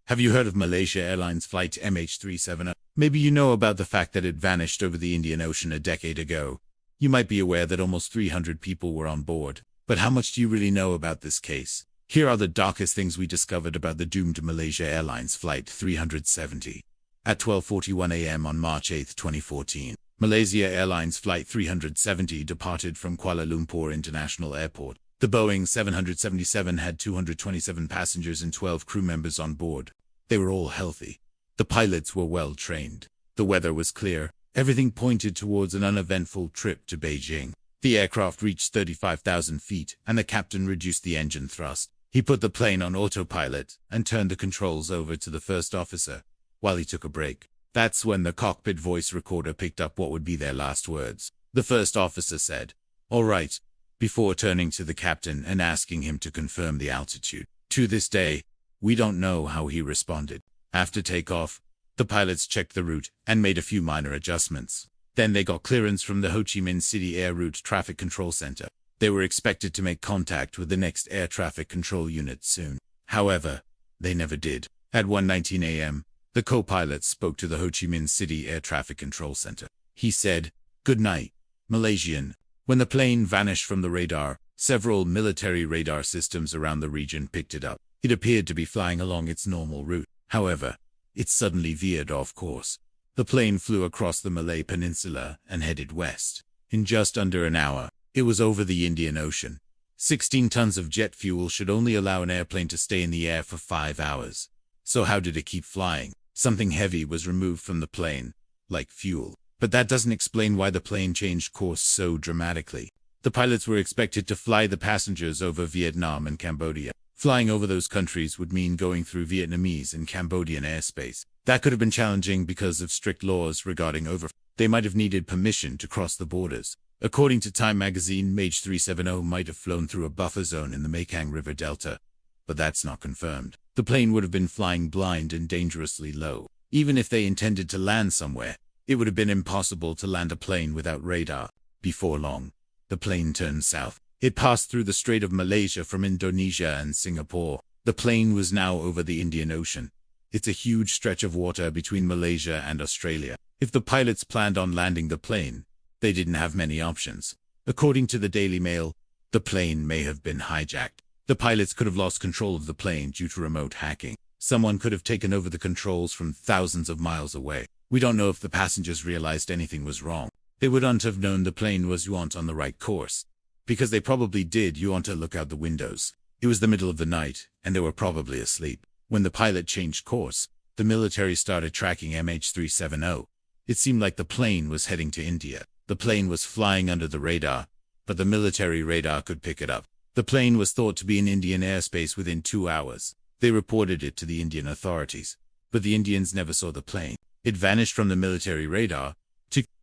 Have you heard of Malaysia Airlines Flight MH370? Maybe you know about the fact that it vanished over the Indian Ocean a decade ago. You might be aware that almost 300 people were on board. But how much do you really know about this case? Here are the darkest things we discovered about the doomed Malaysia Airlines Flight 370. At 12:41 a.m. on March 8, 2014, Malaysia Airlines Flight 370 departed from Kuala Lumpur International Airport. The Boeing 777 had 227 passengers and 12 crew members on board. They were all healthy. The pilots were well trained. The weather was clear. Everything pointed towards an uneventful trip to Beijing. The aircraft reached 35,000 feet, and the captain reduced the engine thrust. He put the plane on autopilot and turned the controls over to the first officer while he took a break. That's when the cockpit voice recorder picked up what would be their last words. The first officer said, "All right," before turning to the captain and asking him to confirm the altitude. To this day, we don't know how he responded. After takeoff, the pilots checked the route and made a few minor adjustments. Then they got clearance from the Ho Chi Minh City Air Route Traffic Control Center. They were expected to make contact with the next air traffic control unit soon. However, they never did. At 1:19 a.m., the co-pilot spoke to the Ho Chi Minh City Air Traffic Control Center. He said, "Good night, Malaysian." When the plane vanished from the radar, several military radar systems around the region picked it up. It appeared to be flying along its normal route. However, it suddenly veered off course. The plane flew across the Malay Peninsula and headed west. In just under an hour, it was over the Indian Ocean. 16 tons of jet fuel should only allow an airplane to stay in the air for 5 hours. So how did it keep flying? Something heavy was removed from the plane, like fuel. But that doesn't explain why the plane changed course so dramatically. The pilots were expected to fly the passengers over Vietnam and Cambodia. Flying over those countries would mean going through Vietnamese and Cambodian airspace. That could have been challenging because of strict laws regarding overflight. They might have needed permission to cross the borders. According to Time magazine, MH370 might have flown through a buffer zone in the Mekong River Delta. But that's not confirmed. The plane would have been flying blind and dangerously low. Even if they intended to land somewhere, it would have been impossible to land a plane without radar. Before long, the plane turned south. It passed through the Strait of Malaysia from Indonesia and Singapore. The plane was now over the Indian Ocean. It's a huge stretch of water between Malaysia and Australia. If the pilots planned on landing the plane, they didn't have many options. According to the Daily Mail, the plane may have been hijacked. The pilots could have lost control of the plane due to remote hacking. Someone could have taken over the controls from thousands of miles away. We don't know if the passengers realized anything was wrong. They wouldn't have known the plane was on the right course. Because they probably did to look out the windows. It was the middle of the night, and they were probably asleep. When the pilot changed course, the military started tracking MH370. It seemed like the plane was heading to India. The plane was flying under the radar, but the military radar could pick it up. The plane was thought to be in Indian airspace within 2 hours. They reported it to the Indian authorities, but the Indians never saw the plane. It vanished from the military radar.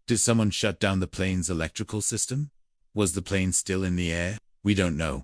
Did someone shut down the plane's electrical system? Was the plane still in the air? We don't know.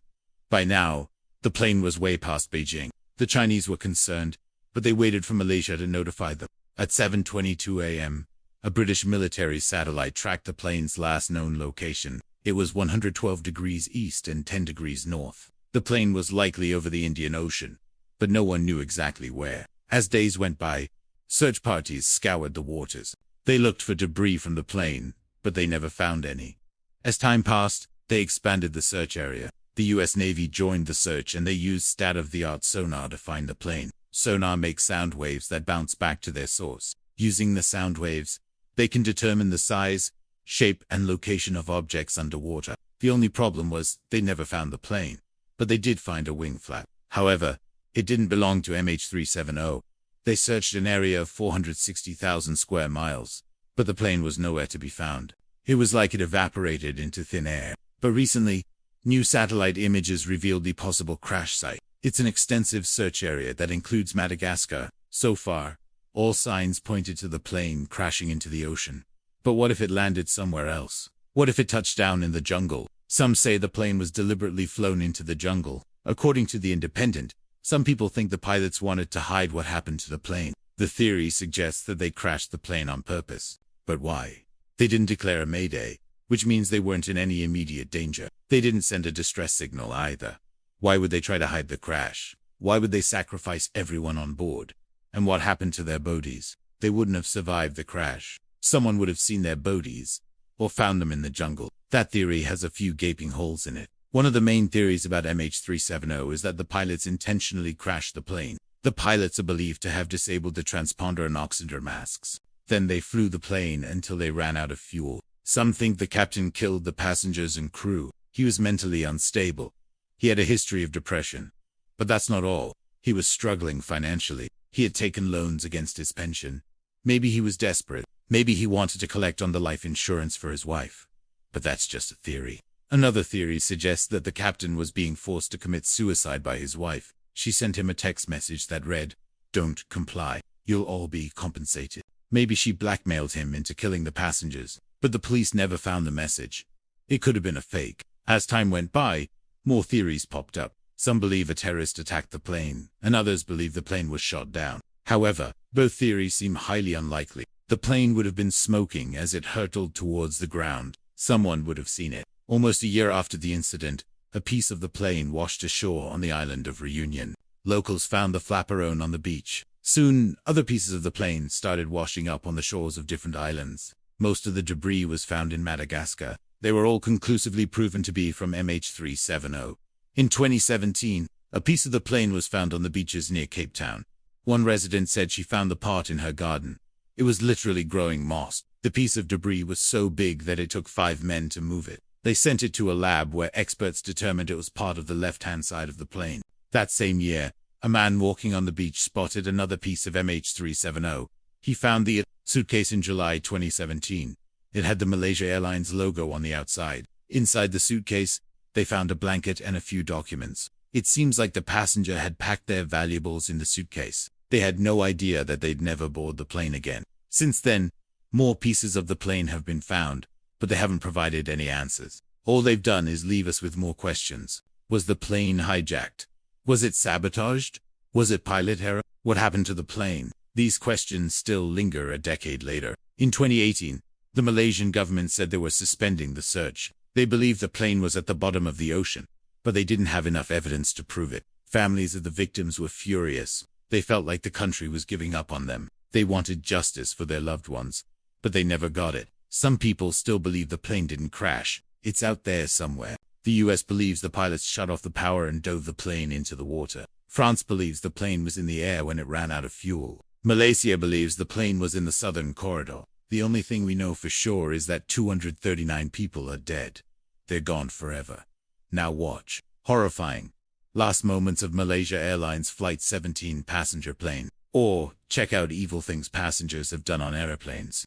By now, the plane was way past Beijing. The Chinese were concerned, but they waited for Malaysia to notify them. At 7:22 a.m., a British military satellite tracked the plane's last known location. It was 112 degrees east and 10 degrees north. The plane was likely over the Indian Ocean, but no one knew exactly where. As days went by, search parties scoured the waters. They looked for debris from the plane, but they never found any. As time passed, they expanded the search area. The US Navy joined the search and they used state-of-the-art sonar to find the plane. Sonar makes sound waves that bounce back to their source. Using the sound waves, they can determine the size, shape, and location of objects underwater. The only problem was they never found the plane. But they did find a wing flap. However, it didn't belong to MH370. They searched an area of 460,000 square miles, but the plane was nowhere to be found. It was like it evaporated into thin air. But recently, new satellite images revealed the possible crash site. It's an extensive search area that includes Madagascar. So far, all signs pointed to the plane crashing into the ocean. But what if it landed somewhere else? What if it touched down in the jungle? Some say the plane was deliberately flown into the jungle. According to The Independent, some people think the pilots wanted to hide what happened to the plane. The theory suggests that they crashed the plane on purpose. But why? They didn't declare a mayday, which means they weren't in any immediate danger. They didn't send a distress signal either. Why would they try to hide the crash? Why would they sacrifice everyone on board? And what happened to their bodies? They wouldn't have survived the crash. Someone would have seen their bodies, or found them in the jungle. That theory has a few gaping holes in it. One of the main theories about MH370 is that the pilots intentionally crashed the plane. The pilots are believed to have disabled the transponder and oxidizer masks. Then they flew the plane until they ran out of fuel. Some think the captain killed the passengers and crew. He was mentally unstable. He had a history of depression. But that's not all. He was struggling financially. He had taken loans against his pension. Maybe he was desperate. Maybe he wanted to collect on the life insurance for his wife. But that's just a theory. Another theory suggests that the captain was being forced to commit suicide by his wife. She sent him a text message that read, "Don't comply. You'll all be compensated." Maybe she blackmailed him into killing the passengers, but the police never found the message. It could have been a fake. As time went by, more theories popped up. Some believe a terrorist attacked the plane, and others believe the plane was shot down. However, both theories seem highly unlikely. The plane would have been smoking as it hurtled towards the ground. Someone would have seen it. Almost a year after the incident, a piece of the plane washed ashore on the island of Reunion. Locals found the flaperon on the beach. Soon, other pieces of the plane started washing up on the shores of different islands. Most of the debris was found in Madagascar. They were all conclusively proven to be from MH370. In 2017, a piece of the plane was found on the beaches near Cape Town. One resident said she found the part in her garden. It was literally growing moss. The piece of debris was so big that it took 5 men to move it. They sent it to a lab where experts determined it was part of the left-hand side of the plane. That same year, a man walking on the beach spotted another piece of MH370. He found the suitcase in July 2017. It had the Malaysia Airlines logo on the outside. Inside the suitcase, they found a blanket and a few documents. It seems like the passenger had packed their valuables in the suitcase. They had no idea that they'd never board the plane again. Since then, more pieces of the plane have been found, but they haven't provided any answers. All they've done is leave us with more questions. Was the plane hijacked? Was it sabotaged? Was it pilot error? What happened to the plane? These questions still linger a decade later. In 2018, the Malaysian government said they were suspending the search. They believed the plane was at the bottom of the ocean, but they didn't have enough evidence to prove it. Families of the victims were furious. They felt like the country was giving up on them. They wanted justice for their loved ones, but they never got it. Some people still believe the plane didn't crash. It's out there somewhere. The US believes the pilots shut off the power and dove the plane into the water. France believes the plane was in the air when it ran out of fuel. Malaysia believes the plane was in the southern corridor. The only thing we know for sure is that 239 people are dead. They're gone forever. Now watch. Horrifying. Last moments of Malaysia Airlines Flight 17 passenger plane. Or check out evil things passengers have done on airplanes.